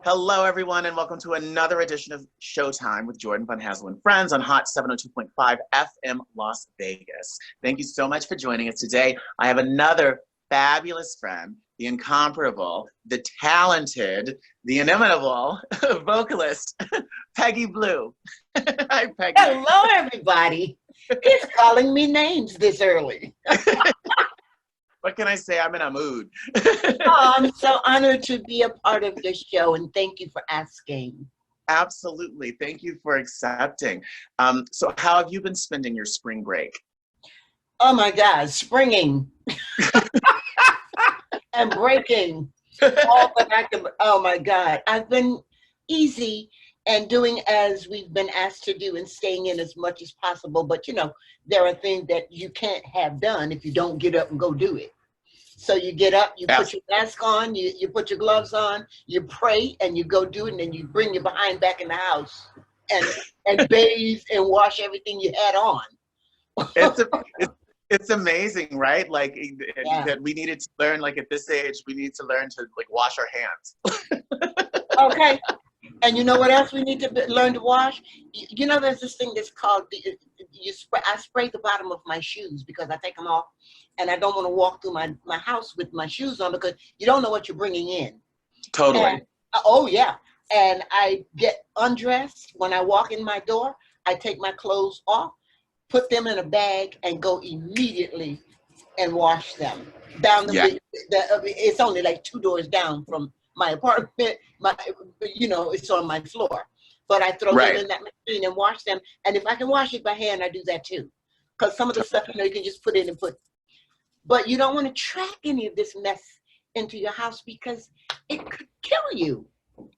Hello, everyone, and welcome to another edition of Showtime with Jordan Von Haslow and Friends on Hot 702.5 FM Las Vegas. Thank you so much for joining us today. I have another fabulous friend, the incomparable, the talented, the inimitable vocalist, Peggi Blu. Hi, Peggi. Hello, everybody. He's calling me names this early. What can I say? I'm in a mood. Oh, I'm so honored to be a part of your show, and thank you for asking. Absolutely. Thank you for accepting. So how have you been spending your spring break? Oh, my God, springing and breaking. All that I can, oh, my God. I've been easy and doing as we've been asked to do and staying in as much as possible. But, you know, there are things that you can't have done if you don't get up and go do it. So you get up, you put your mask on, you put your gloves on, you pray, and you go do it, and then you bring your behind back in the house and bathe and wash everything you had on. It's amazing, right? Like that we needed to learn, like at this age, we need to learn to like wash our hands. Okay. And you know what else we need to learn to wash? You know, there's this thing that's called, I spray the bottom of my shoes because I take them off and I don't want to walk through my house with my shoes on because you don't know what you're bringing in. Totally. And, oh, yeah. And I get undressed. When I walk in my door, I take my clothes off, put them in a bag and go immediately and wash them. Down it's only like 2 doors down from my apartment, it's on my floor. But I throw them in that machine and wash them. And if I can wash it by hand, I do that too. Because some of the stuff, you can just put in and put. But you don't want to track any of this mess into your house because it could kill you.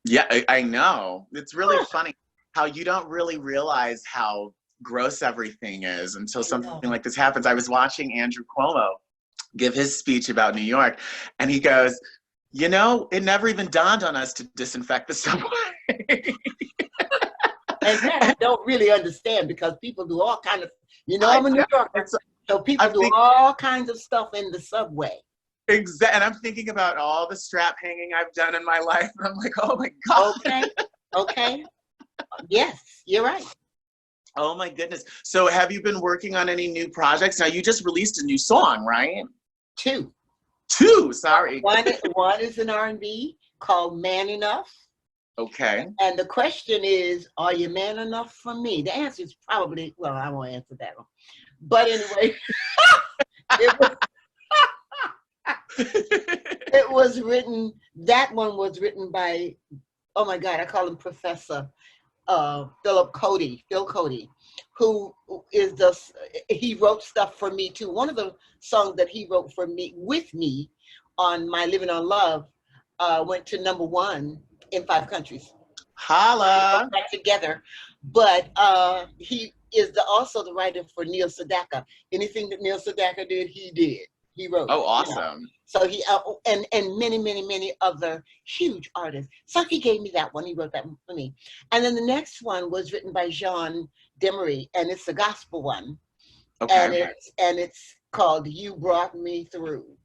Yeah, I know. It's really funny how you don't really realize how gross everything is until something like this happens. I was watching Andrew Cuomo give his speech about New York, and he goes, you know, it never even dawned on us to disinfect the subway. And that I don't really understand because people do all kinds of, I'm a New Yorker, so people do all kinds of stuff in the subway. Exactly, and I'm thinking about all the strap hanging I've done in my life, and I'm like, oh my God. Okay. Yes, you're right. Oh my goodness. So have you been working on any new projects? Now you just released a new song, right? Two, sorry. One is an R&B called Man Enough. Okay. And the question is, are you man enough for me? The answer is probably, well, I won't answer that one. But anyway, that one was written by, oh my God, I call him Professor Phil Cody, who is he wrote stuff for me too. One of the songs that he wrote for me, with me, on my Living on Love, went to #1 in 5 countries. Holla! Back together. But he is also the writer for Neil Sedaka. Anything that Neil Sedaka did, he wrote. Oh, awesome. So he, and many, many, many other huge artists. So he gave me that one. He wrote that one for me. And then the next one was written by Jean Demery, and it's a gospel one. Okay. And it's called You Brought Me Through.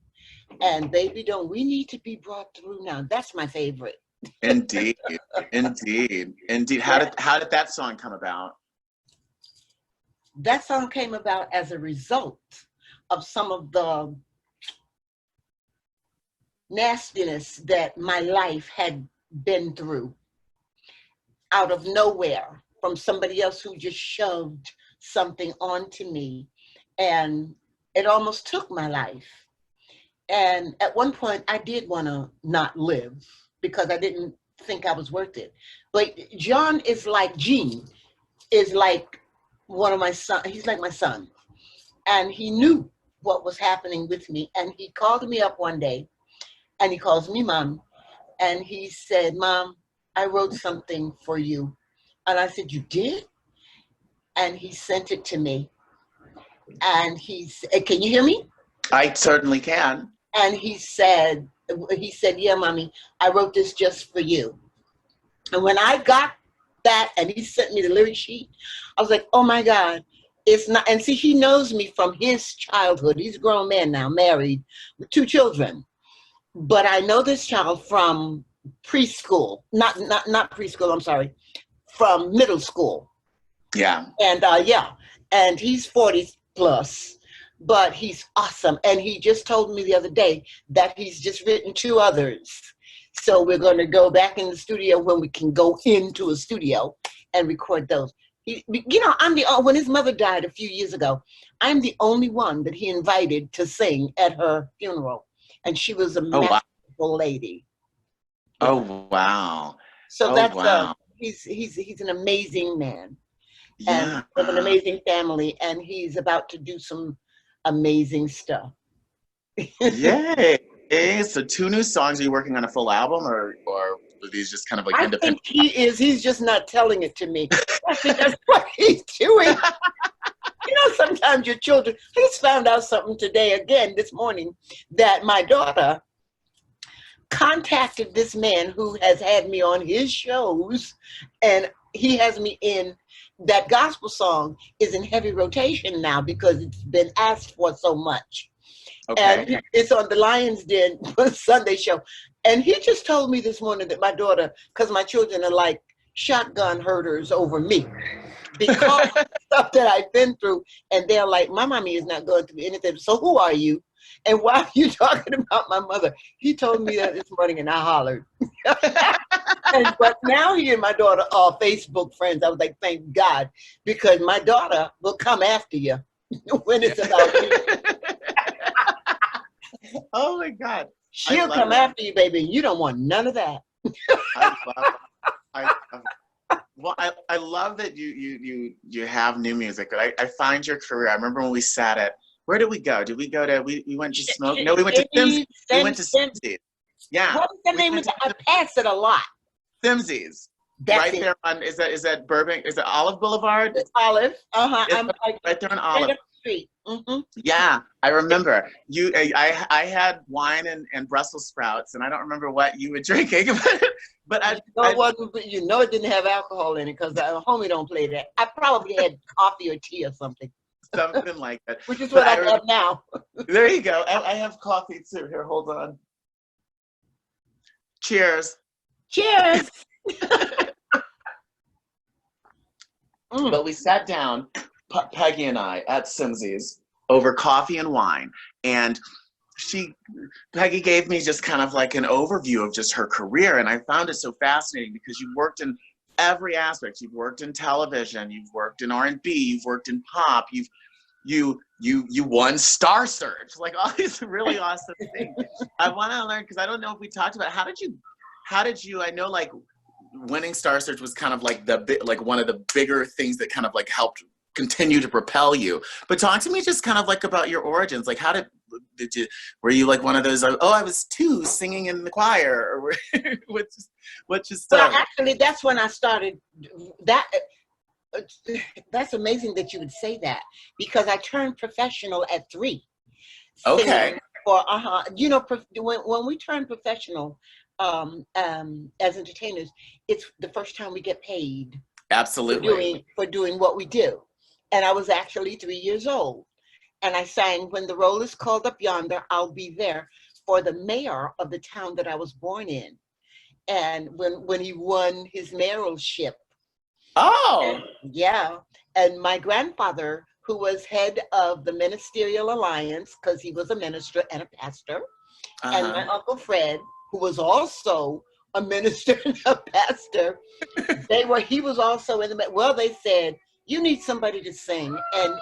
And baby, don't we need to be brought through now? That's my favorite. Indeed. How did that song come about? That song came about as a result of some of the nastiness that my life had been through out of nowhere from somebody else who just shoved something onto me, and it almost took my life. And at one point I did want to not live because I didn't think I was worth it. But Gene is like one of my sons. He's like my son, and he knew what was happening with me, and he called me up one day. And he calls me Mom, and he said, Mom, I wrote something for you. And I said, you did? And he sent it to me. And he said, can you hear me? I certainly can. And he said, yeah, Mommy, I wrote this just for you. And when I got that, and he sent me the lyric sheet, I was like, oh my God. It's not, and see, he knows me from his childhood. He's a grown man now, married with 2 children. But I know this child from preschool, not preschool, I'm sorry, from middle school. Yeah. And and he's 40 plus, but he's awesome. And he just told me the other day that he's just written 2 others. So we're going to go back in the studio when we can go into a studio and record those. When his mother died a few years ago, I'm the only one that he invited to sing at her funeral. And she was a masterful lady. Oh, wow. So he's an amazing man. Yeah. And with an amazing family, and he's about to do some amazing stuff. Yay. So 2 new songs. Are you working on a full album, or are these just kind of like independent? I think he is. He's just not telling it to me. I think that's what he's doing. Sometimes your children. I just found out something today, this morning, that my daughter contacted this man who has had me on his shows, and he has me in. That gospel song is in heavy rotation now because it's been asked for so much. Okay. And it's on the Lion's Den Sunday show. And he just told me this morning that my daughter, because my children are like shotgun herders over me because of the stuff that I've been through. And they're like, my mommy is not going through anything. So who are you? And why are you talking about my mother? He told me that this morning and I hollered. But now he and my daughter are Facebook friends. I was like, thank God, because my daughter will come after you when it's about you. Oh my God. She'll come after you, baby. You don't want none of that. I love that you have new music. I find your career. I remember when we sat at, where did we go? Did we go to, we went to Smoke? No, we went to Sims. We went to Simsies. Yeah. What is the name of that? I pass it a lot. Simsies. That's right there on, is that Burbank? Is it Olive Boulevard? It's Olive. I'm right there on Olive. Street. Mm-hmm. Yeah, I remember you. I had wine and Brussels sprouts, and I don't remember what you were drinking, but it didn't have alcohol in it because the homie don't play that. I probably had coffee or tea or something. Something like that. Which is what I have now. There you go. I have coffee too. Here, hold on. Cheers. Cheers. But we sat down, Peggy and I, at Simsies over coffee and wine, and Peggy gave me just kind of like an overview of just her career, and I found it so fascinating because you've worked in every aspect. You've worked in television, you've worked in R&B, you've worked in pop, you won Star Search, like all these really awesome things. I want to learn, because I don't know if we talked about how did you I know like winning Star Search was kind of like one of the bigger things that kind of like helped continue to propel you. But talk to me just kind of like about your origins. Like, were you like one of those, oh, I was 2 singing in the choir, or what just Well, actually, that's when I started. That's amazing that you would say that, because I turned professional at 3. Okay. When we turn professional as entertainers, it's the first time we get paid. Absolutely. For doing what we do. And I was actually 3 years old. And I sang, "When the Roll is Called Up Yonder, I'll Be There," for the mayor of the town that I was born in. And when he won his mayoralship. Oh. And my grandfather, who was head of the Ministerial Alliance, because he was a minister and a pastor, and my Uncle Fred, who was also a minister and a pastor, he was also in the, well, they said, you need somebody to sing. And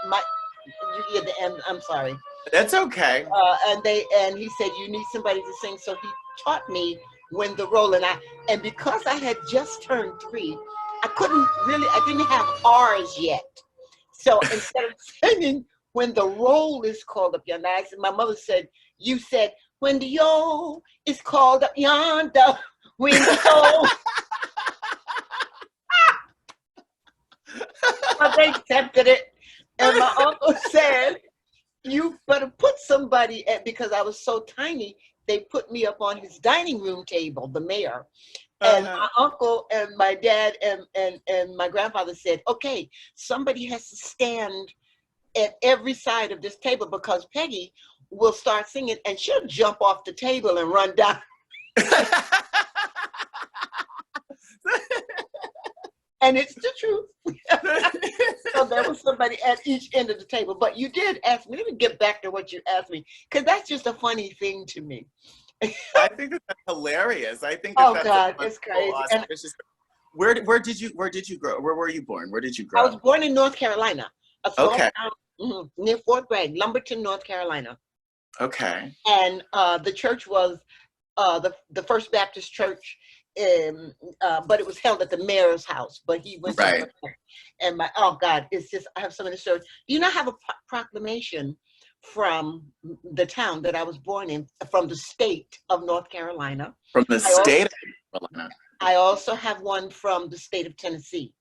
you hear the end, I'm sorry. That's okay. And he said, you need somebody to sing. So he taught me When the Roll, and because I had just turned 3, I didn't have R's yet. So instead of singing When the Roll is Called Up Yonder, my mother said, you said, when the roll is called up yonder, when the roll. They accepted it. And my uncle said, you better put somebody because I was so tiny, they put me up on his dining room table, the mayor. And my uncle and my dad and my grandfather said, okay, somebody has to stand at every side of this table because Peggy will start singing and she'll jump off the table and run down. And it's the truth. So there was somebody at each end of the table. But you did ask me, let me get back to what you asked me, because that's just a funny thing to me. I think that's hilarious. I think that that's God, it's crazy. Awesome. It's just, where did you grow? Where were you born? Where did you grow? I was born in North Carolina, a small Okay. town near Fort Bragg, Lumberton, North Carolina. Okay. And the church was the First Baptist Church, but it was held at the mayor's house. But he went right. And oh God, it's just, I have so many stories. Do you not have a proclamation from the town that I was born in, from the state of North Carolina? From the state of North Carolina. I also have one from the state of Tennessee.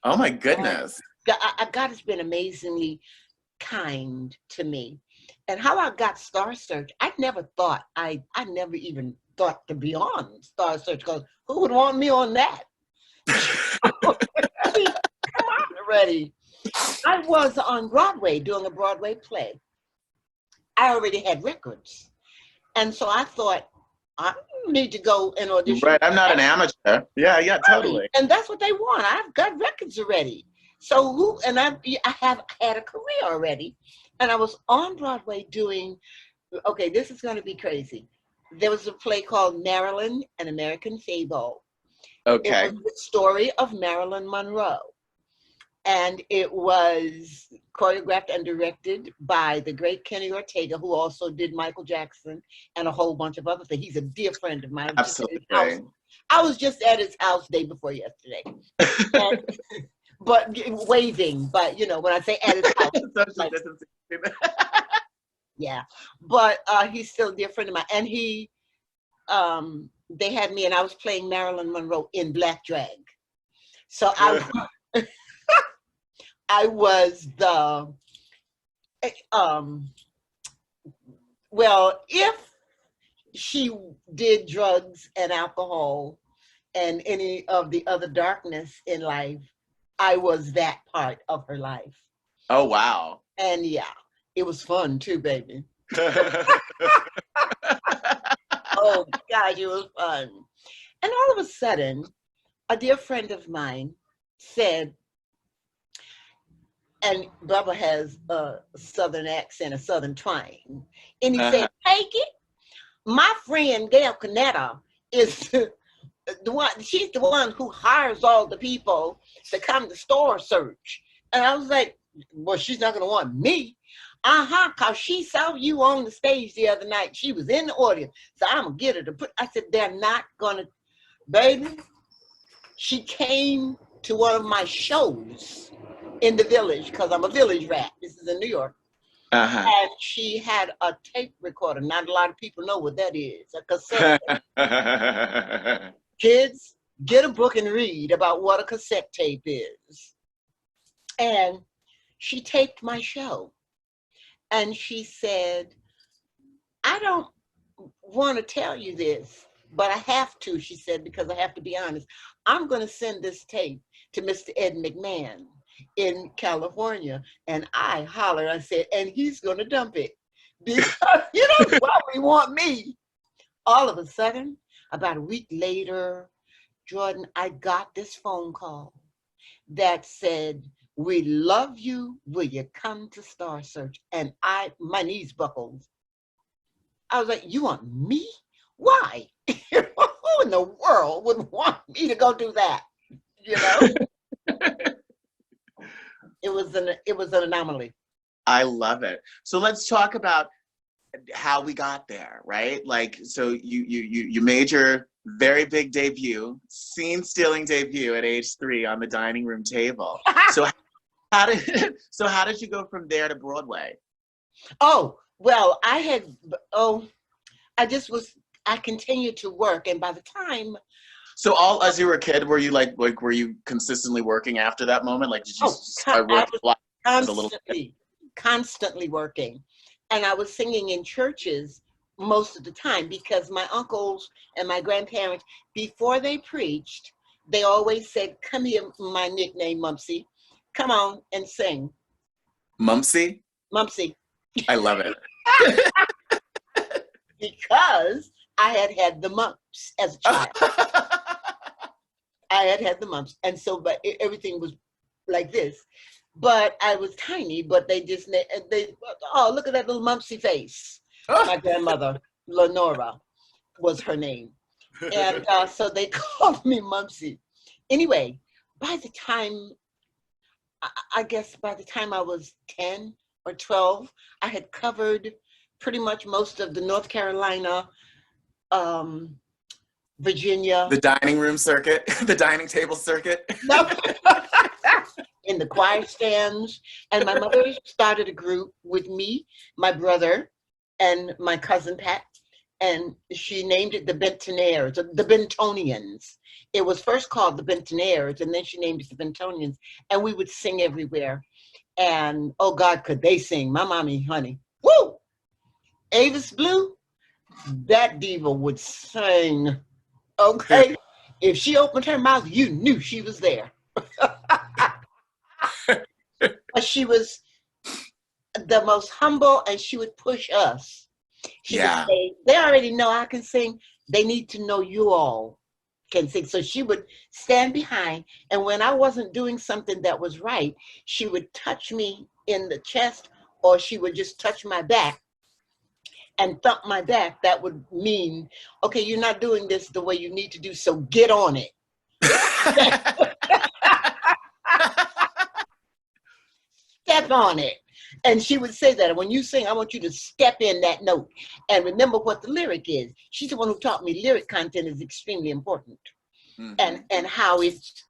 Oh my goodness. God has been amazingly kind to me. And how I got Star Search, I never even thought to be on Star Search, because who would want me on that? Come on already. I was on Broadway doing a Broadway play. I already had records. And so I thought, I need to go and audition. Right, I'm not an amateur. Yeah, totally. And that's what they want. I've got records already. So I have had a career already. And I was on Broadway doing, okay, this is going to be crazy. There was a play called Marilyn, an American Fable. Okay. It was the story of Marilyn Monroe. And it was choreographed and directed by the great Kenny Ortega, who also did Michael Jackson and a whole bunch of other things. He's a dear friend of mine. Absolutely. I was just at his house day before yesterday. But waving, but when I say at his house. Like, yeah, but he's still a dear friend of mine. And they had me, and I was playing Marilyn Monroe in black drag. So I was the, well, if she did drugs and alcohol and any of the other darkness in life, I was that part of her life. Oh, wow. And yeah, it was fun too, baby. Oh, gosh, it was fun. And all of a sudden, a dear friend of mine said, and Bubba has a Southern accent, a Southern twang. And he said, Peggy, my friend Gail Canetta is the one, she's the one who hires all the people to come to Star Search. And I was like, well, she's not gonna want me. Cause she saw you on the stage the other night. She was in the audience. So I'm gonna get her to put, I said, they're not gonna, baby. She came to one of my shows in the Village, because I'm a Village rat. This is in New York. And she had a tape recorder. Not a lot of people know what that is. A cassette. Kids, get a book and read about what a cassette tape is. And she taped my show. And she said, I don't want to tell you this, but I have to, she said, because I have to be honest. I'm going to send this tape to Mr. Ed McMahon in California. And I hollered, I said, and he's going to dump it. Because you don't probably want me. All of a sudden, about a week later, Jordan, I got this phone call that said, we love you. Will you come to Star Search? And my knees buckled. I was like, you want me? Why? Who in the world would want me to go do that? You know? It was an anomaly. I love it. So let's talk about how we got there, right? Like, so you made your very big debut, scene-stealing debut at age 3 on the dining room table. So how did you go from there to Broadway? Oh, well, I continued to work, and by the time. So as you were a kid, were you like were you consistently working after that moment? Like, did you start working as a little kid? Constantly working. And I was singing in churches most of the time, because my uncles and my grandparents, before they preached, they always said, come here, my nickname, Mumsy. Come on and sing. Mumsy? Mumsy. I love it. Because I had the mumps as a child. I had the mumps, and so but everything was like this. But I was tiny, but they oh, look at that little mumpsy face. My grandmother, Lenora, was her name. And so they called me Mumsy. Anyway, by the time, I guess by the time I was 10 or 12, I had covered pretty much most of the North Carolina, Virginia. The dining room circuit, the dining table circuit. No. In the choir stands. And my mother started a group with me, my brother, and my cousin Pat. And she named it the Bentonaires, the Bentonians. It was first called the Bentonaires, and then she named it the Bentonians. And we would sing everywhere. And oh God, could they sing? My mommy, honey. Woo! Avis Blue, that diva would sing. Okay? If she opened her mouth, you knew she was there. But she was the most humble, and she would push us. She would say, they already know I can sing. They need to know you all can sing. So she would stand behind, and when I wasn't doing something that was right, she would touch me in the chest, or she would just touch my back and thump my back. That would mean, okay, you're not doing this the way you need to do, so get on it. Step on it. And she would say that when you sing, I want you to step in that note and remember what the lyric is. She's the one who taught me lyric content is extremely important. Mm-hmm. and how it's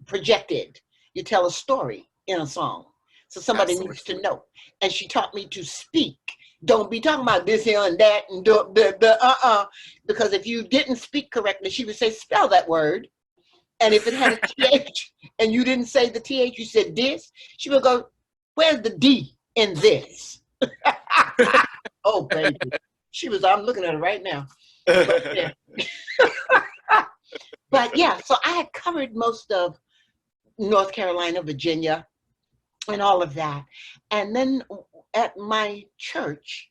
projected. You tell a story in a song, so somebody Absolutely. Needs to know. And she taught me to speak. Don't be talking about this here and that and because if you didn't speak correctly, she would say spell that word. And if it had a th and you didn't say the th, you said this, she would go, where's the D in this? Oh, baby. She was, I'm looking at her right now. But, yeah. But yeah, so I had covered most of North Carolina, Virginia, and all of that. And then at my church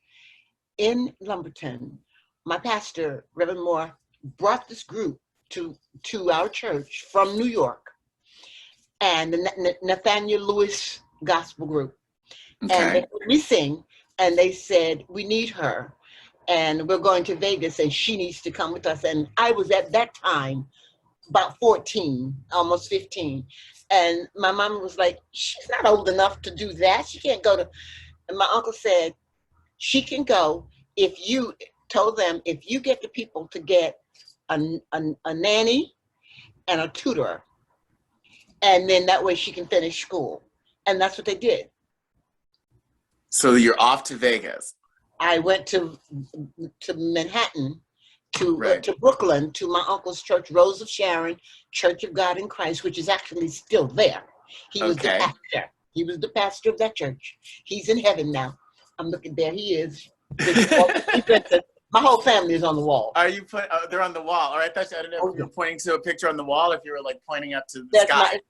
in Lumberton, my pastor, Reverend Moore, brought this group to our church from New York, and the Nathaniel Lewis Gospel Group. Okay. And they heard me sing, and they said, we need her, and we're going to Vegas, and she needs to come with us. And I was at that time about 14, almost 15. And my mom was like, she's not old enough to do that. She can't go to, and my uncle said, she can go if you told them, if you get the people to get a nanny and a tutor, and then that way she can finish school. And that's what they did. So you're off to Vegas. I went to Manhattan, to Brooklyn, to my uncle's church, Rose of Sharon, Church of God in Christ, which is actually still there. He was the pastor. He was the pastor of that church. He's in heaven now. I'm looking there. He is. My whole family is on the wall. Are you they're on the wall? All right. I didn't know if you were pointing to a picture on the wall, if you were like pointing up to the sky.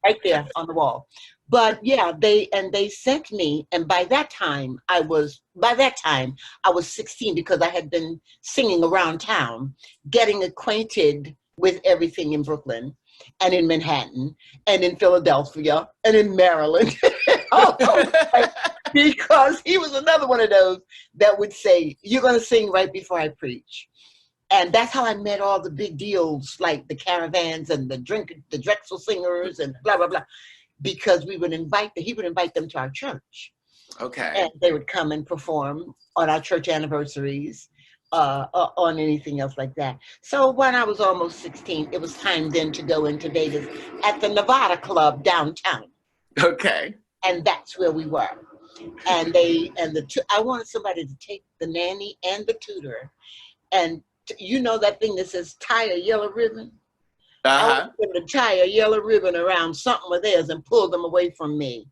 Right there on the wall. But yeah, they sent me, and by that time I was 16, because I had been singing around town, getting acquainted with everything in Brooklyn and in Manhattan and in Philadelphia and in Maryland. Because he was another one of those that would say, you're going to sing right before I preach. And that's how I met all the big deals, like the Caravans and the Drexel Singers and blah, blah, blah. Because he would invite them to our church. Okay. And they would come and perform on our church anniversaries, on anything else like that. So when I was almost 16, it was time then to go into Vegas at the Nevada Club downtown. Okay. And that's where we were. And I wanted somebody to take the nanny and the tutor, and you know that thing that says tie a yellow ribbon? I wanted them to tie a yellow ribbon around something of theirs and pull them away from me.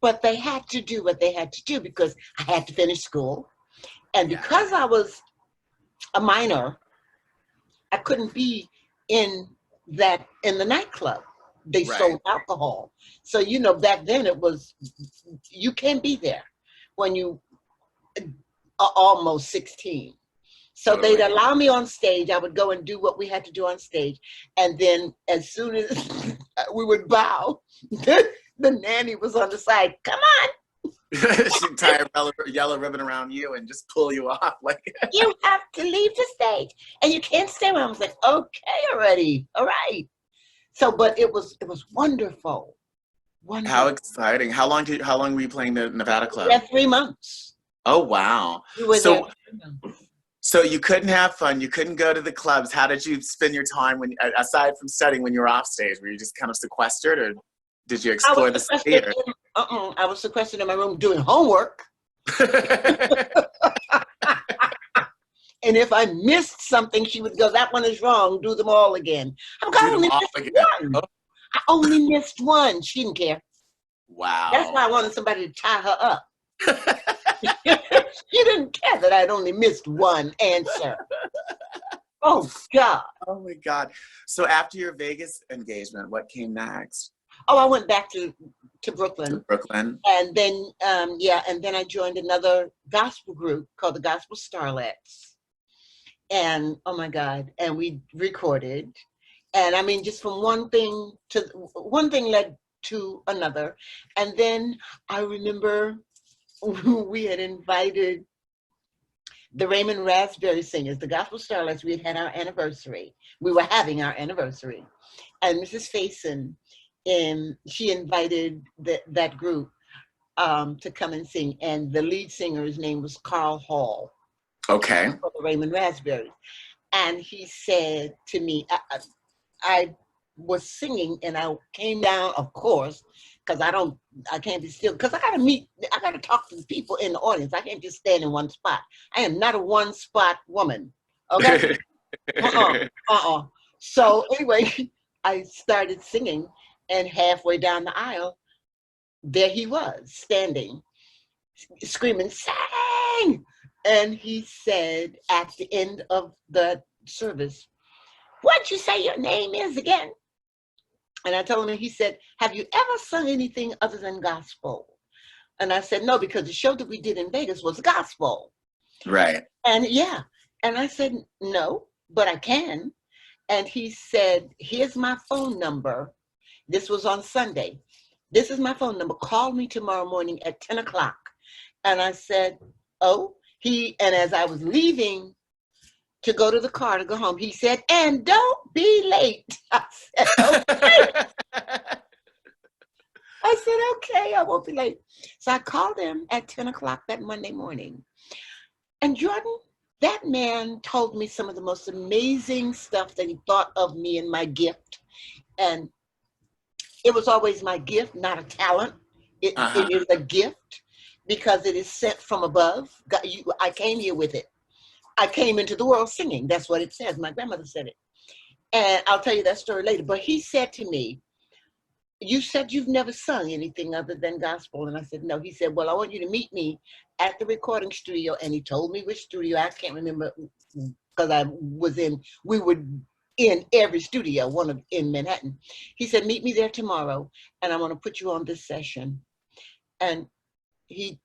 But they had to do what they had to do because I had to finish school. And because I was a minor, I couldn't be in the nightclub. They sold alcohol. So, you know, back then it was, you can't be there when you are almost 16. So Totally. they'd allow me on stage. I would go and do what we had to do on stage. And then as soon as we would bow, the nanny was on the side. Come on. She'd tie a yellow ribbon around you and just pull you off. Like, You have to leave the stage and you can't stay around. I was like, okay, already. All right. So, but it was wonderful. Wonderful. how exciting. How long were you playing the Nevada Club? Yeah, 3 months. Oh, wow. We were there 3 months. So you couldn't have fun. You couldn't go to the clubs. How did you spend your time aside from studying when you were off stage? Were you just kind of sequestered, or did you explore the theater? I was sequestered in my room doing homework. And if I missed something, she would go, that one is wrong. Do them all again. I only missed one. Oh. I only missed one. She didn't care. Wow. That's why I wanted somebody to tie her up. She didn't care that I'd only missed one answer. Oh, God. Oh, my God. So after your Vegas engagement, what came next? Oh, I went back to Brooklyn. To Brooklyn. And then, and then I joined another gospel group called the Gospel Starlets. And, oh, my God, and we recorded. And, I mean, just from one thing led to another. And then I remember we had invited the Raymond Raspberry Singers, the Gospel Starlets. We had our anniversary. We were having our anniversary. And Mrs. Faison, she invited that group to come and sing. And the lead singer's name was Carl Hall. Okay. For the Raymond Raspberries. And he said to me, I was singing and I came down, of course, because I can't be still, because I got to talk to the people in the audience. I can't just stand in one spot. I am not a one spot woman. Okay. So anyway, I started singing, and halfway down the aisle, there he was standing, screaming, "Sing!" And he said at the end of the service, "What'd you say your name is again?" And I told him, he said, "Have you ever sung anything other than gospel?" And I said, "No, because the show that we did in Vegas was gospel." Right. And yeah. And I said, "No, but I can." And he said, "Here's my phone number." This was on Sunday. "This is my phone number. Call me tomorrow morning at 10 o'clock. And I said, "Oh." And as I was leaving to go to the car to go home, he said, "And don't be late." I said, "Okay." I said, "Okay, I won't be late." So I called him at 10 o'clock that Monday morning. And Jordan, that man told me some of the most amazing stuff that he thought of me and my gift. And it was always my gift, not a talent. It is a gift because it is sent from above. I came here with it. I came into the world singing. That's what it says. My grandmother said it. And I'll tell you that story later. But he said to me, "You said you've never sung anything other than gospel." And I said, "No." He said, "Well, I want you to meet me at the recording studio." And he told me which studio. I can't remember because we were in every studio, in Manhattan. He said, "Meet me there tomorrow, and I'm going to put you on this session." And he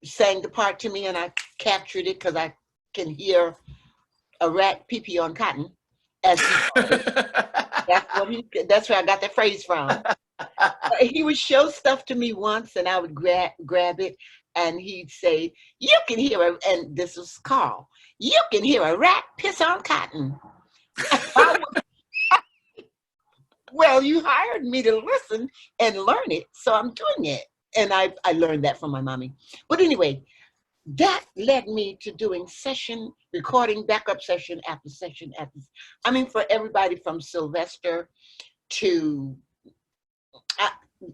sang the part to me, and I captured it because I can hear a rat pee-pee on cotton. As that's where I got that phrase from. He would show stuff to me once, and I would grab it, and he'd say, "You can hear and this was Carl, "You can hear a rat piss on cotton." Well, you hired me to listen and learn it, so I'm doing it. And I learned that from my mommy. But anyway, that led me to doing session, recording, backup session after session after. I mean, for everybody from Sylvester to,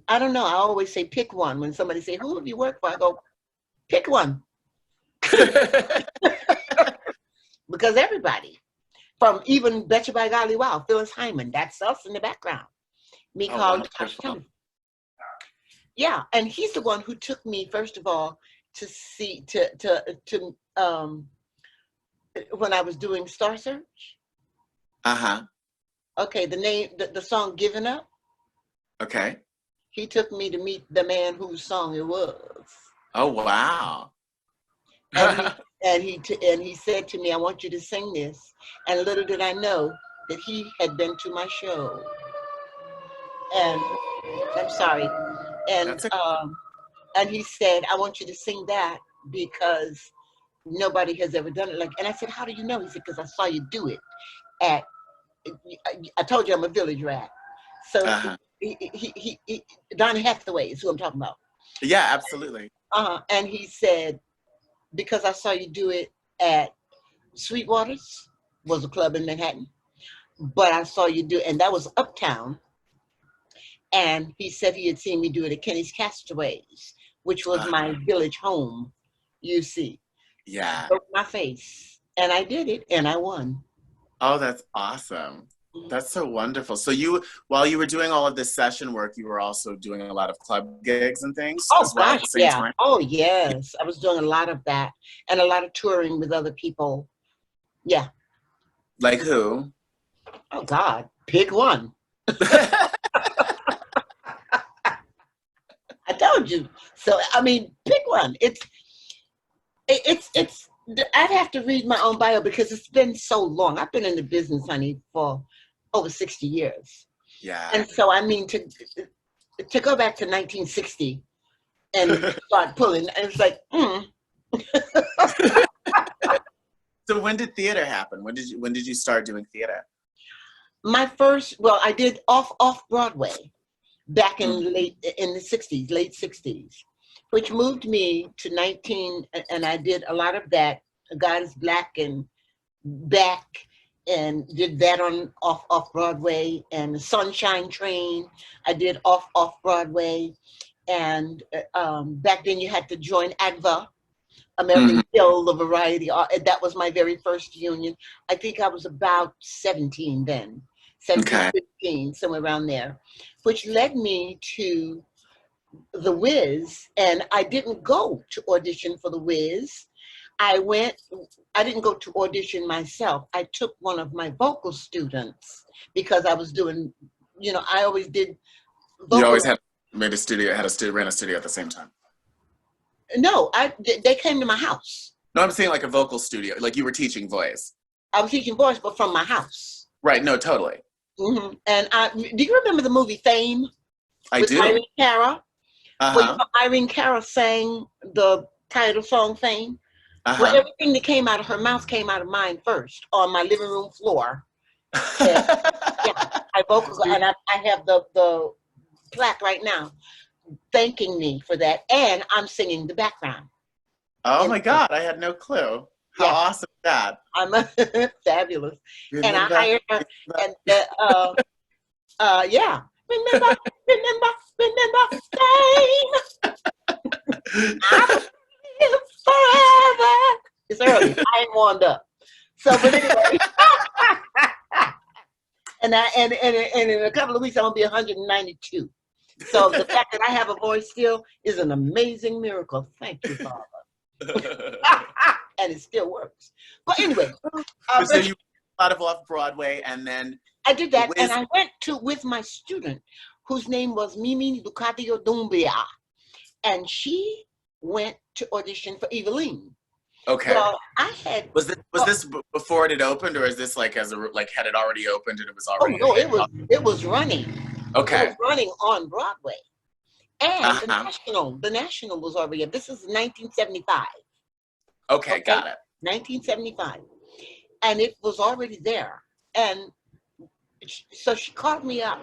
I don't know, I always say pick one. When somebody say, "Who have you worked for?" I go, pick one. Because everybody, from even Betcha by Golly Wow, Phyllis Hyman, that's us in the background. Me called. Yeah, and he's the one who took me, first of all, to see, when I was doing Star Search. Okay, the song "Giving Up." Okay. He took me to meet the man whose song it was. Oh, wow. And he said to me, I want you to sing this. And little did I know that he had been to my show. And I'm sorry. And and he said, I want you to sing that because nobody has ever done it. And I said, how do you know? He said, because I saw you do it at, I told you I'm a village rat. So he Donny Hathaway is who I'm talking about. Yeah, absolutely. And he said, because I saw you do it at Sweetwater's, was a club in Manhattan, but I saw you do it, and that was Uptown. And he said he had seen me do it at Kenny's Castaways, which was my village home, you see. Yeah. Broke my face, and I did it, and I won. Oh, that's awesome. That's so wonderful. So while you were doing all of this session work, you were also doing a lot of club gigs and things as well at the same time? Oh, yes. I was doing a lot of that and a lot of touring with other people. Yeah. Like who? Oh, God. Pick one. I told you. So, I mean, pick one. I'd have to read my own bio because it's been so long. I've been in the business, honey, for over 60 years. Yeah. And so, I mean, to go back to 1960 and start pulling, and it's like, So when did theater happen? When did you start doing theater? I did off Broadway back in the late 60s, which moved me to and I did a lot of that. God is Black and back, and did that off Broadway, and the Sunshine Train I did off Broadway, and back then you had to join AGVA, American Guild of Variety Art. That was my very first union. I think I was about 17 then, 15, somewhere around there, which led me to The Wiz. And I didn't go to audition for The Wiz. I didn't go to audition myself. I took one of my vocal students because I was doing, I always did vocal. You always ran a studio at the same time. No, they came to my house. No, I'm saying like a vocal studio, like you were teaching voice. I was teaching voice, but from my house. Right, no, totally. Mm-hmm. And do you remember the movie Fame? I do. Irene Cara? Irene Cara sang the title song Fame. Well, everything that came out of her mouth came out of mine first on my living room floor. I vocals, and I have the plaque right now thanking me for that, and I'm singing the background. Oh my God, I had no clue. How awesome is that? I'm fabulous. And I hired her, and remember, Fame. Forever. It's early. I ain't warmed up. So, but anyway. and in a couple of weeks, I'm gonna be 192. So the fact that I have a voice still is an amazing miracle. Thank you, Father. And it still works. But anyway. So you a lot of off Broadway, and then I did that, and I went with my student, whose name was Mimi Ducadio Dumbia, and she went to audition for Eveline. Okay. Well, I had. Was this before it had opened, or is this had it already opened and it was already? Oh no, it was running. Okay. It was running on Broadway, and the National was already. This is 1975. Okay, got it. 1975, and it was already there, and so she called me up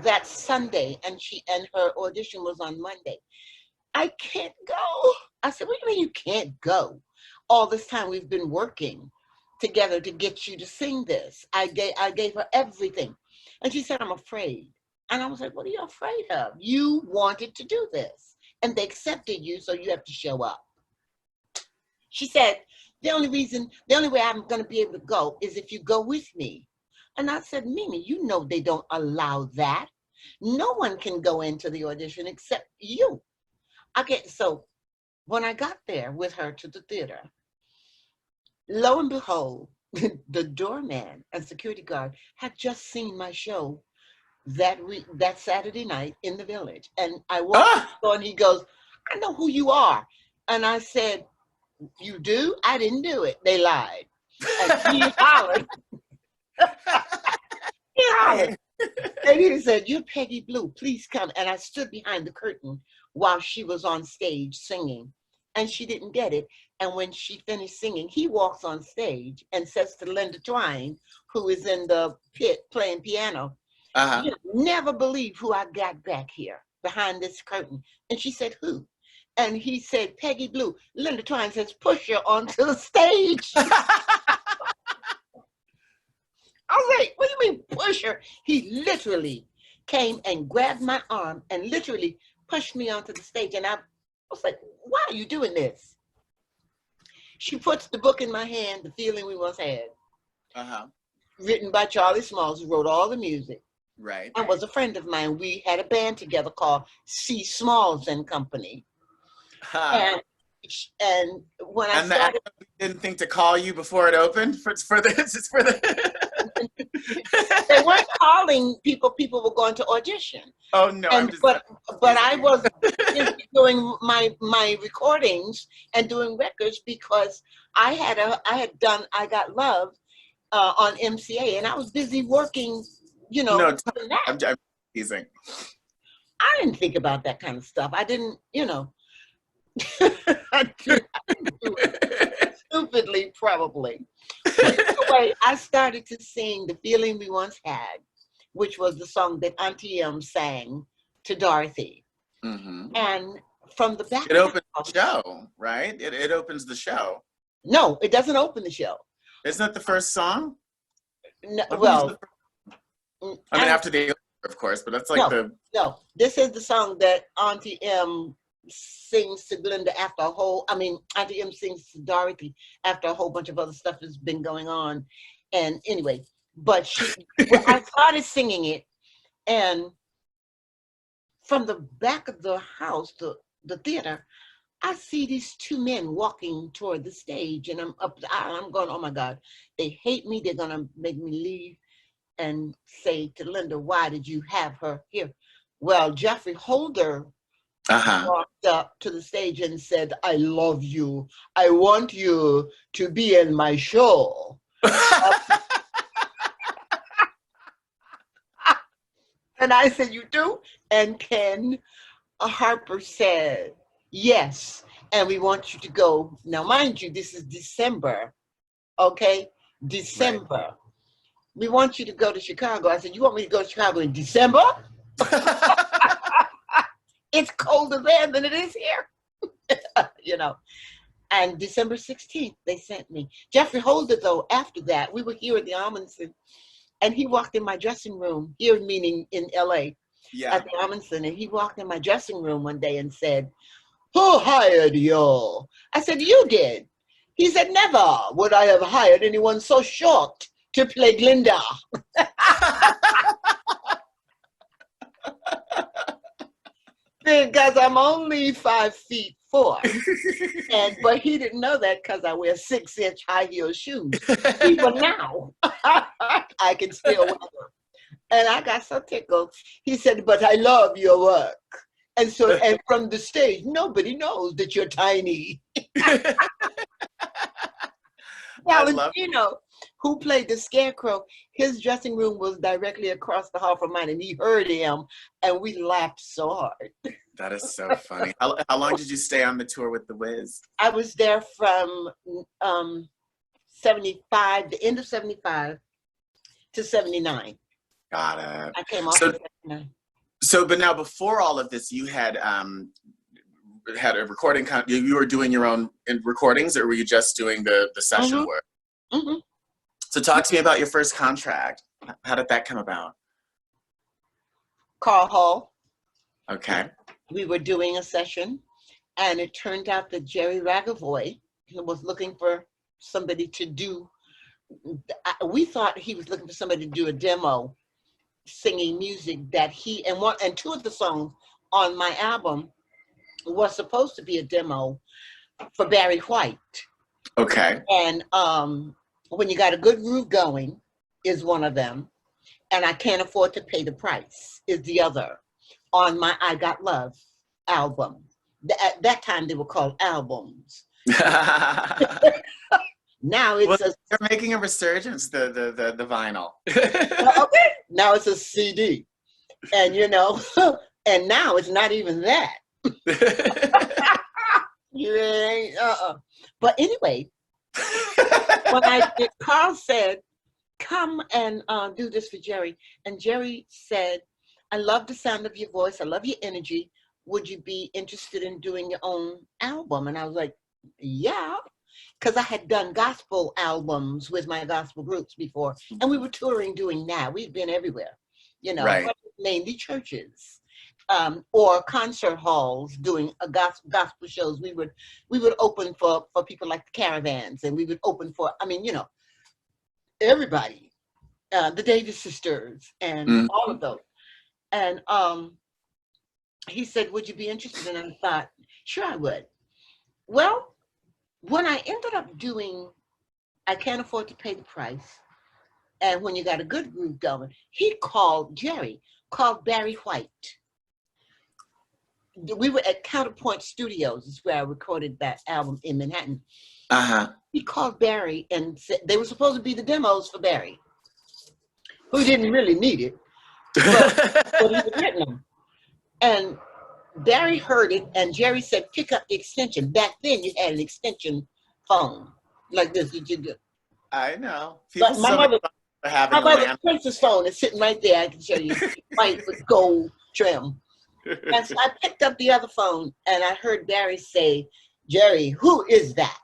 that Sunday, and her audition was on Monday. I can't go. I said, what do you mean you can't go? All this time we've been working together to get you to sing this. I gave her everything. And she said, I'm afraid. And I was like, what are you afraid of? You wanted to do this. And they accepted you, so you have to show up. She said, the only way I'm going to be able to go is if you go with me. And I said, Mimi, you know they don't allow that. No one can go into the audition except you. Okay, so when I got there with her to the theater, lo and behold, the doorman and security guard had just seen my show that Saturday night in the Village. And I walked in the door and he goes, I know who you are. And I said, You do? I didn't do it. They lied. And he hollered. He hollered. And he said, "You're Peggi Blu, please come." And I stood behind the curtain while she was on stage singing. And she didn't get it. And when she finished singing, he walks on stage and says to Linda Twine, who is in the pit playing piano, "You'll never believe who I got back here behind this curtain." And she said, "Who?" And he said, "Peggi Blu." Linda Twine says, "Push her onto the stage." I was like, "What do you mean push her?" He literally came and grabbed my arm and literally pushed me onto the stage. And I was like, "Why are you doing this?" She puts the book in my hand, The Feeling We Once Had, written by Charlie Smalls, who wrote all the music. Right. And was a friend of mine. We had a band together called C. Smalls and Company. And when I started, didn't think to call you before it opened for this. It's for the. They weren't calling people. People were going to audition. Oh no! But I was doing my recordings and doing records because I got love on MCA, and I was busy working. You know, no, I'm teasing. I didn't think about that kind of stuff. I didn't, you know. I didn't do it. Stupidly, probably. Anyway, I started to sing "The Feeling We Once Had," which was the song that Auntie M sang to Dorothy. And from the back, it opens the show, right? It opens the show. No, it doesn't open the show. Isn't that the first song? No, well, I mean, after the, of course, but that's like no. This is the song that Auntie M sings to Glinda after a whole. I mean, Auntie M sings to Dorothy after a whole bunch of other stuff has been going on. And anyway, but I started singing it, and from the back of the house, the theater, I see these two men walking toward the stage, and I'm up the aisle. I'm going, "Oh my God, they hate me. They're gonna make me leave." And say to Linda, "Why did you have her here?" Well, Jeffrey Holder walked up to the stage and said, "I love you. I want you to be in my show." And I said, "You do?" And Ken Harper said, "Yes. And we want you to go." Now, mind you, this is December. Okay? December. Right. "We want you to go to Chicago." I said, "You want me to go to Chicago in December?" It's colder there than it is here. You know. And December 16th, they sent me. Jeffrey Holder, though, after that, we were here at the Amundsen, and he walked in my dressing room, here meaning in LA, at the Amundsen, and he walked in my dressing room one day and said, "Who hired you?" I said, "You did." He said, "Never would I have hired anyone so short to play Glinda." Because I'm only 5'4". But he didn't know that because I wear 6-inch high heel shoes. Even now, I can still wear them. And I got so tickled. He said, "But I love your work. And so, and from the stage, nobody knows that you're tiny." Valentino, who played the Scarecrow, his dressing room was directly across the hall from mine, and he heard him, and we laughed so hard. That is so funny. How long did you stay on the tour with The Wiz? I was there from 75, the end of 75 to 79. Got it. I came off in 79. So, but now before all of this, you had a recording. You were doing your own recordings, or were you just doing the session work? So talk to me about your first contract. How did that come about? Carl Hall. Okay. We were doing a session, and it turned out that Jerry Ragavoy was looking for somebody to do. We thought he was looking for somebody to do a demo, singing music that he and two of the songs on my album was supposed to be a demo for Barry White. Okay. And When You Got a Good Groove Going is one of them, and I Can't Afford to Pay the Price is the other on my I Got Love album. At that time they were called albums. Now Well, it's a they're making a resurgence, the vinyl. okay. Now it's a CD, and you know, and now it's not even that. You ain't, But anyway, when Carl said, "Come and do this for Jerry," and Jerry said, "I love the sound of your voice. I love your energy. Would you be interested in doing your own album?" And I was like, "Yeah." Because I had done gospel albums with my gospel groups before, and we were touring doing that. We'd been everywhere, you know, Right. but mainly churches, or concert halls doing a gospel shows. We would open for people like the Caravans, and we would open for, I mean, you know, everybody, the Davis Sisters, and all of those. And he said, "Would you be interested?" And I thought, "Sure, I would." Well, when I ended up doing I Can't Afford to Pay the Price, and when you got a good group going, Jerry called Barry White. We were at Counterpoint Studios, is where I recorded that album in Manhattan. He called Barry and said they were supposed to be the demos for Barry, who didn't really need it, but he was written them. And Barry heard it, and Jerry said, "Pick up the extension." Back then, you had an extension phone like this. I know. But my mother's land. Princess phone is sitting right there. I can show you, white with gold trim. And so I picked up the other phone, and I heard Barry say, "Jerry, who is that?"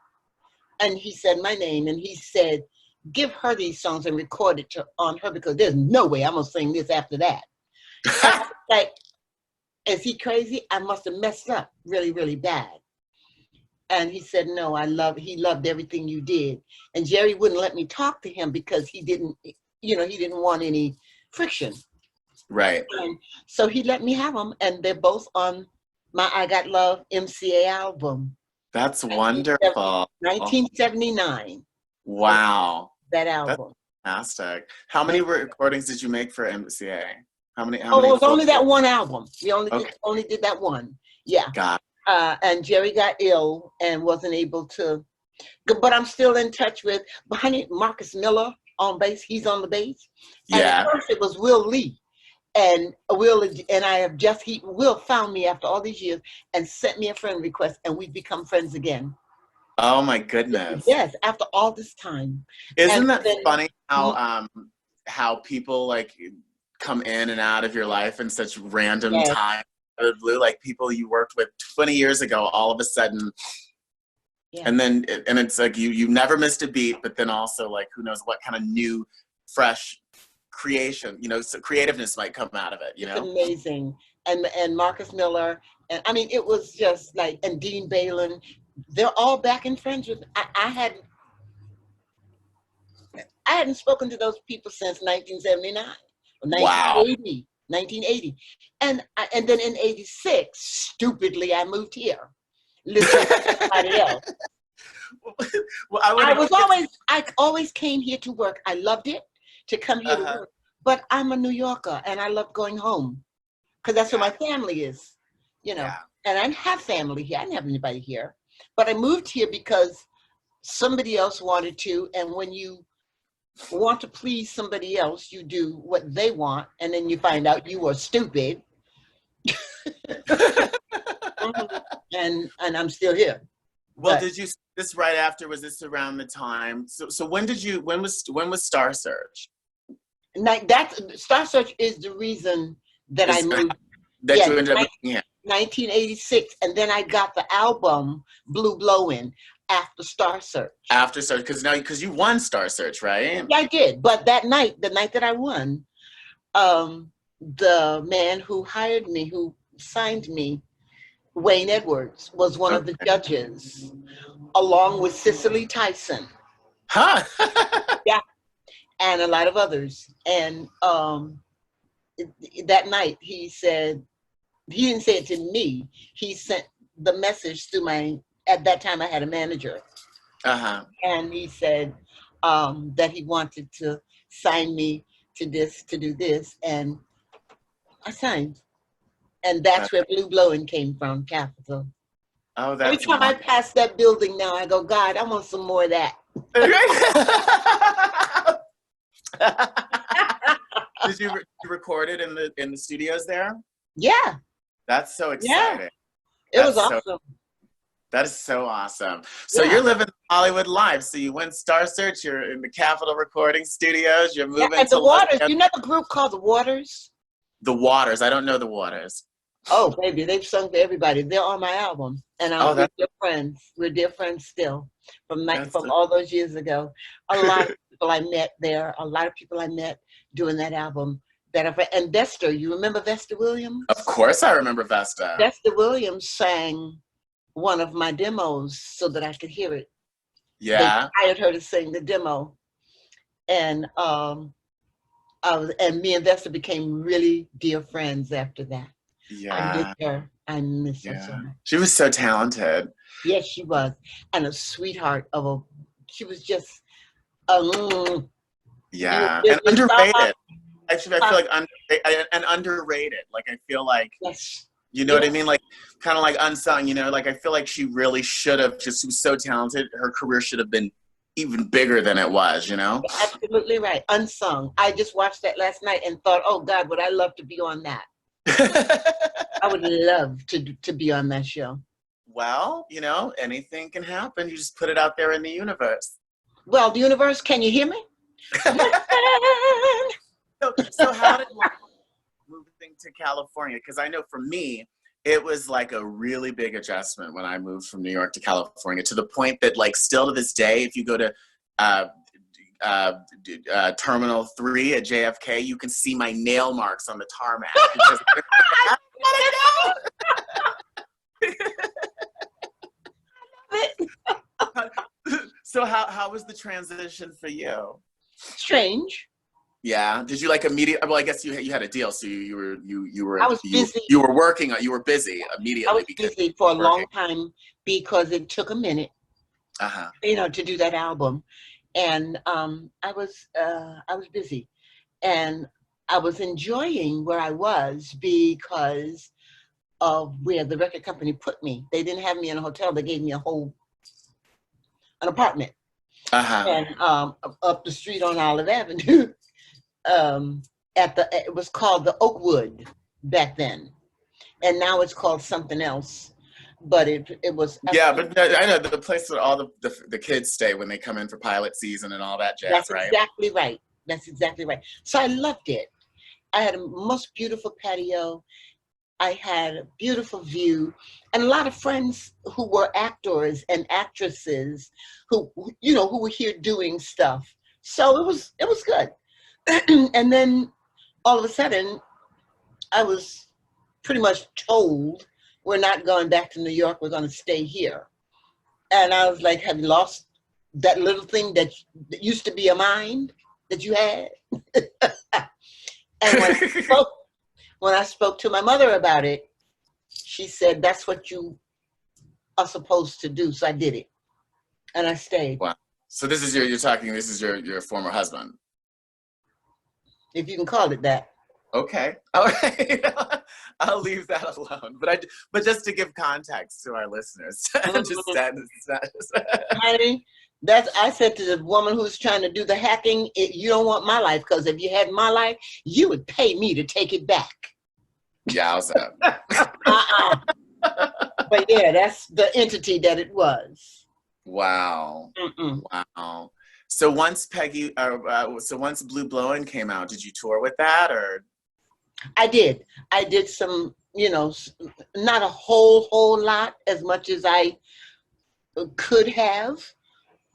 And he said my name, and he said, "Give her these songs and record it on her, because there's no way I'm gonna sing this after that." And I was like, is he crazy? I must have messed up really, really bad. And he said, "No, he loved everything you did." And Jerry wouldn't let me talk to him because he didn't want any friction. Right. And so he let me have them, and they're both on my I Got Love MCA album. That's wonderful. 1979. Wow. That album. That's fantastic. How many recordings did you make for MCA? How many? It was only that one album. We only did that one. Yeah. Got it. And Jerry got ill and wasn't able to. But I'm still in touch with Marcus Miller on bass. He's on the bass. And at first it was Will Lee. And Will found me after all these years and sent me a friend request, and we've become friends again. Oh my goodness. Yes, after all this time. Isn't that funny how people like come in and out of your life in such random time out of the blue, like people you worked with 20 years ago all of a sudden. And then it's like you never missed a beat, but then also like who knows what kind of new fresh creation, so creativeness might come out of it, It's amazing. And Marcus Miller, and I mean, it was just like, and Dean Balin, they're all back and friends with. I hadn't spoken to those people since 1979, 1980, and then in '86, stupidly, I moved here. Listen to somebody else. Well, I always came here to work. I loved it, to come here to work. But I'm a New Yorker, and I love going home because that's where my family is, And I didn't have family here. I didn't have anybody here. But I moved here because somebody else wanted to. And when you want to please somebody else, you do what they want. And then you find out you are stupid. And I'm still here. Well, did you this right after? Was this around the time? So when was Star Search? Like Star Search is the reason that I moved. That you ended up making it. 1986, and then I got the album Blue Blowin' after Star Search. After Star, because you won Star Search, right? Yeah, I did. But the night that I won, the man who hired me, who signed me, Wayne Edwards, was one of the judges, along with Cicely Tyson. Huh? Yeah. And a lot of others. And that night he said, he didn't say it to me, he sent the message to at that time I had a manager. And he said that he wanted to sign me to do this, and I signed. And that's where Blue Blowin' came from, Capital. Oh, Every that's time I pass that building now, I go, God, I want some more of that. Did you record it in the studios there? Yeah. That's so exciting. It was awesome. That is so awesome. So Yeah. you're living Hollywood life. So you went Star Search. You're in the Capitol Recording Studios. You're moving and to the Waters. You know the group called the Waters? The Waters. I don't know the Waters. Oh, baby, they've sung for everybody. They're on my album, and we're dear friends. We're dear friends still from all those years ago. A lot of people I met there. A lot of people I met doing that album. And Vesta. You remember Vesta Williams? Of course, I remember Vesta. Vesta Williams sang one of my demos so that I could hear it. Yeah. They hired her to sing the demo, and me and Vesta became really dear friends after that. Yeah. I miss her. I miss her so much. She was so talented. Yes, she was, and a sweetheart she was just yeah, and underrated. Actually, I feel like underrated. Like I feel like yes. You know what I mean? Like, kind of like unsung, you know? Like, I feel like she really should have, she was so talented, her career should have been even bigger than it was, you know? Absolutely right. Unsung. I just watched that last night and thought, oh, God, would I love to be on that? I would love to be on that show. Well, you know, anything can happen. You just put it out there in the universe. Well, the universe, can you hear me? So how did moving to California? Because I know for me, it was like a really big adjustment when I moved from New York to California, to the point that, like, still to this day, if you go to Terminal 3 at JFK, you can see my nail marks on the tarmac. So how was the transition for you? Strange. Yeah. Did you like immediately? Well, I guess you had a deal, so you were. I was busy. You were working. You were busy immediately. I was busy for a long time because it took a minute, you know, to do that album, and I was busy, and I was enjoying where I was because of where the record company put me. They didn't have me in a hotel. They gave me an apartment, and up the street on Olive Avenue. It was called the Oakwood back then, and now it's called something else. But it was but I know the place where all the kids stay when they come in for pilot season and all that jazz. That's right? Exactly right. That's exactly right. So I loved it. I had a most beautiful patio. I had a beautiful view, and a lot of friends who were actors and actresses who were here doing stuff. So it was good. And then all of a sudden, I was pretty much told, we're not going back to New York, we're going to stay here. And I was like, have you lost that little thing that used to be a mind that you had? And when I spoke to my mother about it, she said, that's what you are supposed to do. So I did it. And I stayed. Wow. So this is your former husband. If you can call it that. Okay. All right. I'll leave that alone. But just to give context to our listeners. Honey, I said to the woman who's trying to do the hacking, you don't want my life, because if you had my life, you would pay me to take it back. Yowza. But yeah, that's the entity that it was. Wow. Wow. So once once Blue Blowin' came out, did you tour with that, or? I did. I did some, not a whole lot, as much as I could have,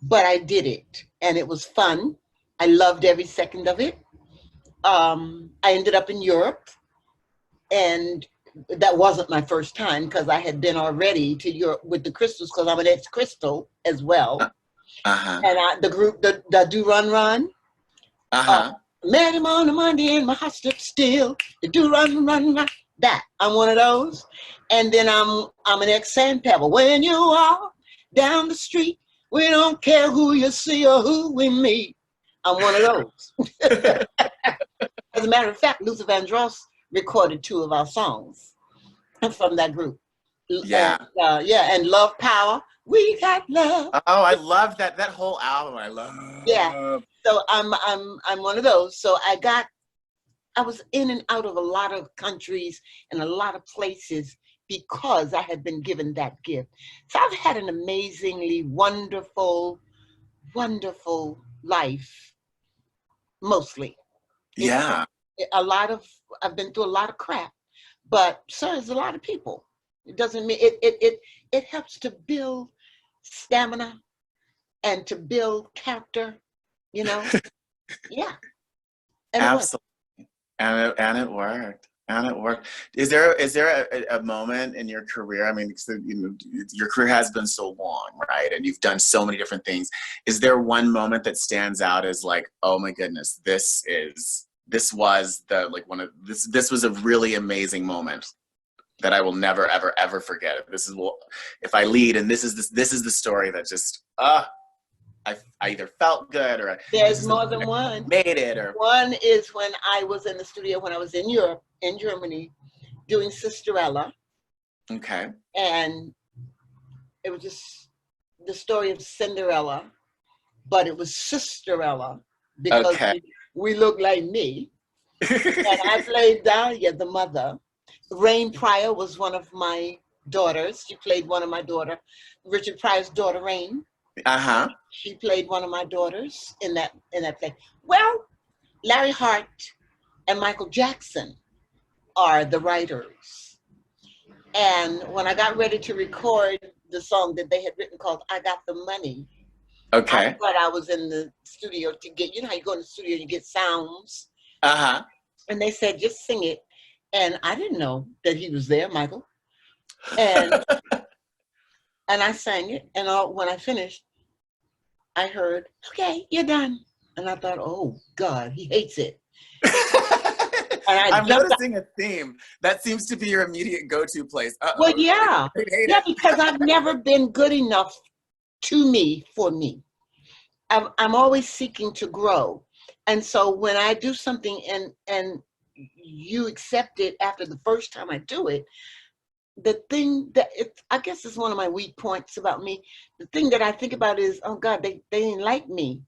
but I did it, and it was fun. I loved every second of it. I ended up in Europe, and that wasn't my first time, because I had been already to Europe with the Crystals, because I'm an ex-Crystal as well. And the group, the Do Run Run. Met him on a Monday in my hot strip still. The Do Run Run Run. That, I'm one of those. And then I'm an ex-Sand Pebble. When you walk down the street, we don't care who you see or who we meet. I'm one of those. As a matter of fact, Luther Vandross recorded 2 of our songs from that group. Yeah. And, yeah, and Love Power. We got love. Oh, I love that whole album. I love. Yeah. So I'm one of those. So I was in and out of a lot of countries and a lot of places because I had been given that gift. So I've had an amazingly wonderful, wonderful life, mostly. Yeah. I've been through a lot of crap, but so has a lot of people. It doesn't mean it helps to build stamina and to build character, you know? Yeah. And absolutely. And it worked. And it worked. Is there a moment in your career? I mean, your career has been so long, right? And you've done so many different things. Is there one moment that stands out as like, oh my goodness, this was a really amazing moment that I will never ever ever forget. If I lead, and this is the story that just I either felt good or there's more than one. Made it or one is when I was in the studio when I was in Europe, in Germany, doing Sisterella. Okay. And it was just the story of Cinderella, but it was Sisterella because we look like me. And I played Dahlia, the mother. Rain Pryor was one of my daughters. She played one of my daughter, Richard Pryor's daughter, Rain. Uh-huh. She played one of my daughters in that play. Well, Larry Hart and Michael Jackson are the writers. And when I got ready to record the song that they had written called I Got the Money, I thought I was in the studio to get, you know how you go in the studio and you get sounds? Uh-huh. And they said, just sing it. And I didn't know that he was there, Michael. And and I sang it. And when I finished, I heard, okay, you're done. And I thought, oh, God, he hates it. I'm noticing a theme. That seems to be your immediate go-to place. Well, yeah. Yeah, because I've never been good enough for me. I'm always seeking to grow. And so when I do something and you accept it after the first time I do it, the thing that I guess is one of my weak points about me. The thing that I think about is, oh God, they didn't like me.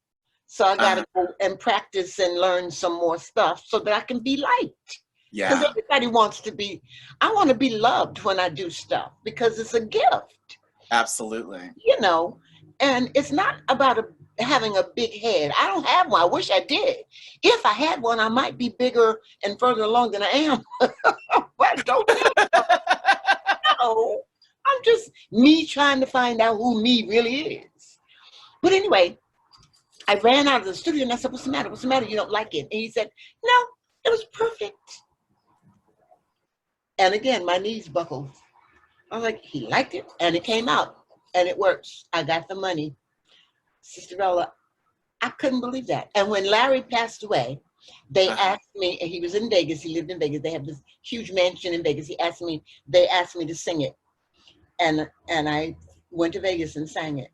So I got to go and practice and learn some more stuff so that I can be liked. Yeah. Because everybody wants to be, I want to be loved when I do stuff because it's a gift. Absolutely. You know, and it's not about having a big head. I don't have one. I wish I did. If I had one, I might be bigger and further along than I am. But don't know. I'm just me trying to find out who me really is. But anyway, I ran out of the studio and I said, what's the matter? What's the matter? You don't like it? And he said, no, it was perfect. And again, my knees buckled. I was like, he liked it and it came out and it works. I got the money. Sisterella, I couldn't believe that. And when Larry passed away, they asked me, and he was in Vegas, he lived in Vegas, they have this huge mansion in Vegas. They asked me to sing it. And I went to Vegas and sang it.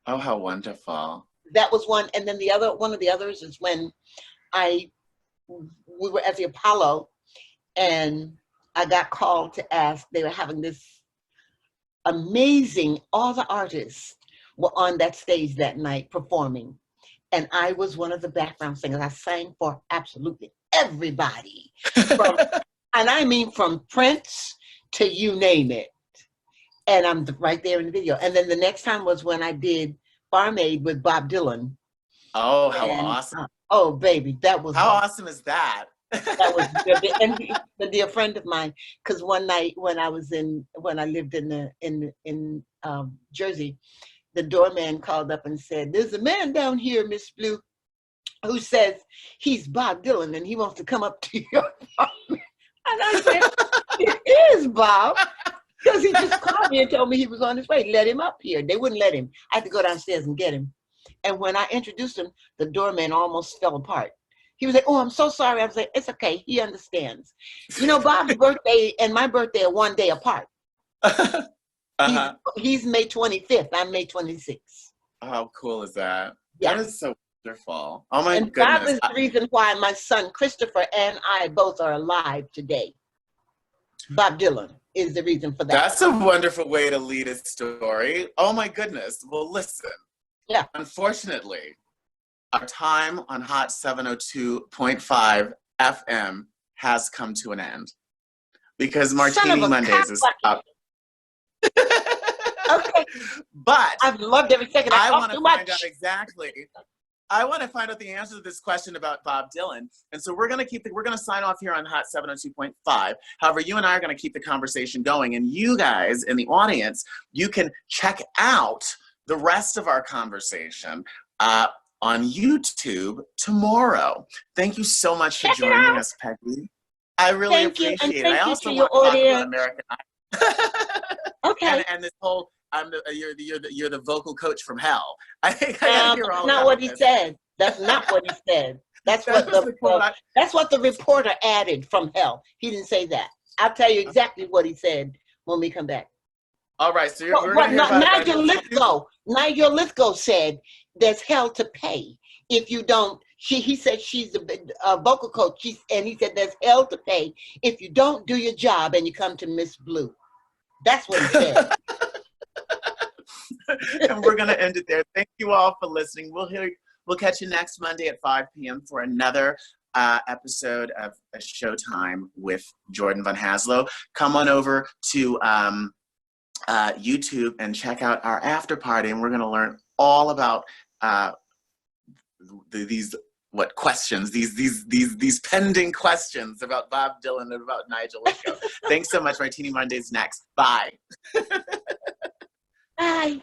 Oh, how wonderful. That was one. And then one of the others is when we were at the Apollo and I got called to ask, they were having this amazing, all the artists were on that stage that night performing. And I was one of the background singers. I sang for absolutely everybody. And I mean from Prince to you name it. And I'm right there in the video. And then the next time was when I did Barmaid with Bob Dylan. Oh, how awesome. Oh, baby, that was. How awesome is that? That was good. And a dear friend of mine, because one night when I lived in Jersey, the doorman called up and said, there's a man down here, Miss Blue, who says he's Bob Dylan and he wants to come up to your apartment. And I said, it is Bob. Because he just called me and told me he was on his way. Let him up here. They wouldn't let him. I had to go downstairs and get him. And when I introduced him, the doorman almost fell apart. He was like, oh, I'm so sorry. I was like, it's okay. He understands. You know, Bob's birthday and my birthday are one day apart. He's May 25th. I'm May 26th. How cool is that? Yeah. That is so wonderful. Oh my goodness. Bob is the reason why my son Christopher and I both are alive today. Bob Dylan is the reason for that. That's a wonderful way to lead a story. Oh my goodness. Well, listen. Yeah. Unfortunately, our time on Hot 702.5 FM has come to an end because Martini Mondays is up. Okay. But I've loved every second. I want to find out exactly. I want to find out the answer to this question about Bob Dylan. And so we're going to sign off here on Hot 702.5. However, you and I are going to keep the conversation going. And you guys in the audience, you can check out the rest of our conversation on YouTube tomorrow. Thank you so much for joining us, Peggy. I really appreciate it. I also want to talk about American Idol. Okay. And this whole you're the vocal coach from hell. I think I gotta hear all not what he said. That's not what he said. That's what the reporter added from hell. He didn't say that. I'll tell you exactly what he said when we come back. All right. So we're going to hear about Nigel Lithgow said there's hell to pay if you don't. He said she's a vocal coach. And he said there's hell to pay if you don't do your job and you come to Miss Blue. That's what he said. And we're going to end it there. Thank you all for listening. We'll catch you next Monday at 5 p.m. for another episode of a Showtime with Jordan Von Haslow. Come on over to YouTube and check out our after party, and we're going to learn all about these pending questions about Bob Dylan and about Nigel Lithgow. Thanks so much. Martini Monday's next. Bye. Bye.